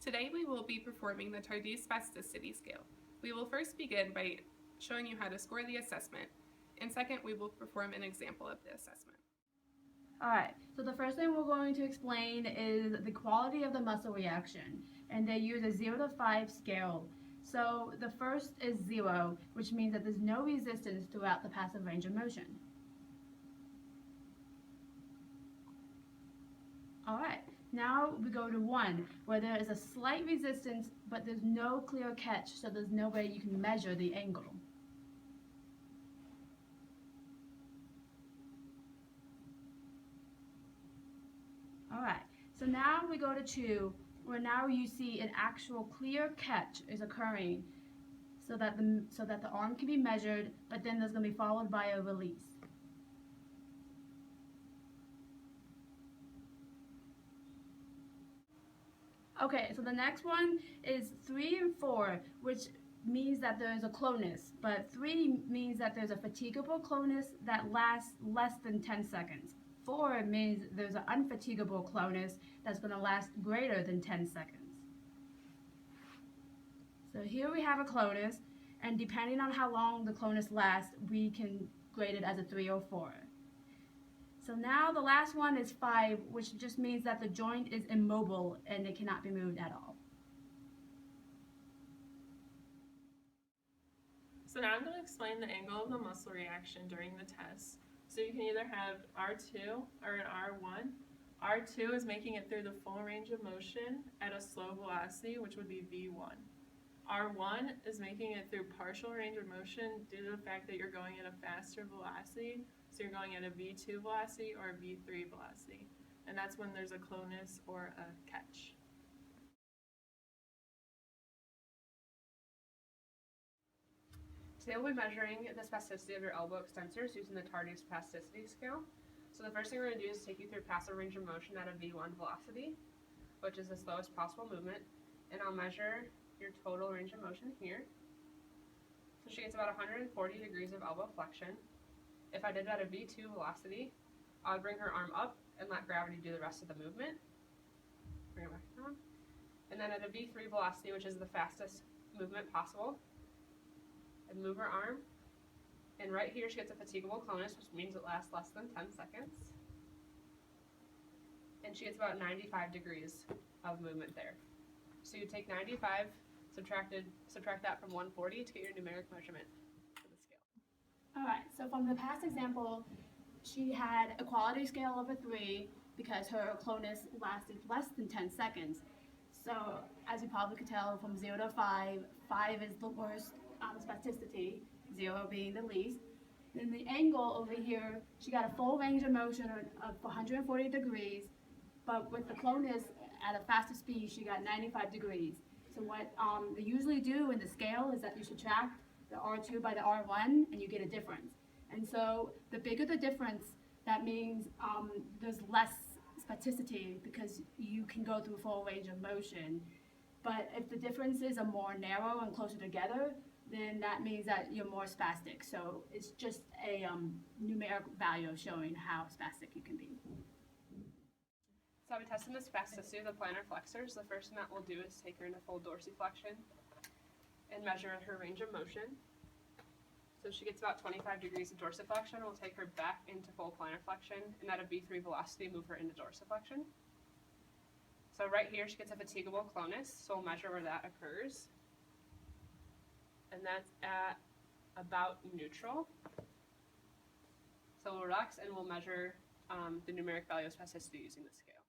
Today we will be performing the Tardieu Spasticity scale. We will first begin by showing you how to score the assessment, and second we will perform an example of the assessment. Alright, so the first thing we're going to explain is the quality of the muscle reaction, and they use a 0 to 5 scale. So the first is 0, which means that there's no resistance throughout the passive range of motion. Alright, now we go to 1, where there is a slight resistance, but there's no clear catch, so there's no way you can measure the angle. Alright, so now we go to 2, where now you see an actual clear catch is occurring so that the arm can be measured, but then there's going to be followed by a release. Okay, so the next one is 3 and 4, which means that there is a clonus, but 3 means that there's a fatigable clonus that lasts less than 10 seconds. 4 means there's an unfatigable clonus that's going to last greater than 10 seconds. So here we have a clonus, and depending on how long the clonus lasts, we can grade it as a 3 or 4. So now the last one is 5, which just means that the joint is immobile and it cannot be moved at all. So now I'm going to explain the angle of the muscle reaction during the test. So you can either have R2 or an R1. R2 is making it through the full range of motion at a slow velocity, which would be V1. R1 is making it through partial range of motion due to the fact that you're going at a faster velocity. So you're going at a V2 velocity or a V3 velocity. And that's when there's a clonus or a catch. Today we'll be measuring the spasticity of your elbow extensors using the Tardieu Spasticity scale. So the first thing we're going to do is take you through passive range of motion at a V1 velocity, which is the slowest possible movement, and I'll measure your total range of motion here. So she gets about 140 degrees of elbow flexion. If I did that at a V2 velocity, I would bring her arm up and let gravity do the rest of the movement. Bring it back down. And then at a V3 velocity, which is the fastest movement possible, I'd move her arm, and right here she gets a fatigable clonus, which means it lasts less than 10 seconds. And she gets about 95 degrees of movement there. So you take 95, subtract that from 140 to get your numeric measurement for the scale. Alright, so from the past example, she had a quality scale of a 3 because her clonus lasted less than 10 seconds. So as you probably could tell, from 0 to 5, 5 is the worst spasticity, 0 being the least. Then the angle over here, she got a full range of motion of 140 degrees, but with the clonus at a faster speed, she got 95 degrees. So what they usually do in the scale is that you subtract the R2 by the R1 and you get a difference. And so the bigger the difference, that means there's less spasticity because you can go through full range of motion. But if the differences are more narrow and closer together, then that means that you're more spastic. So it's just a numeric value showing how spastic you can be. So I'll be testing the spasticity of the plantar flexors. The first thing that we'll do is take her into full dorsiflexion and measure her range of motion. So she gets about 25 degrees of dorsiflexion. We'll take her back into full plantar flexion, and at a V3 velocity, move her into dorsiflexion. So right here, she gets a fatigable clonus, so we'll measure where that occurs. And that's at about neutral. So we'll relax and we'll measure the numeric value of spasticity using the scale.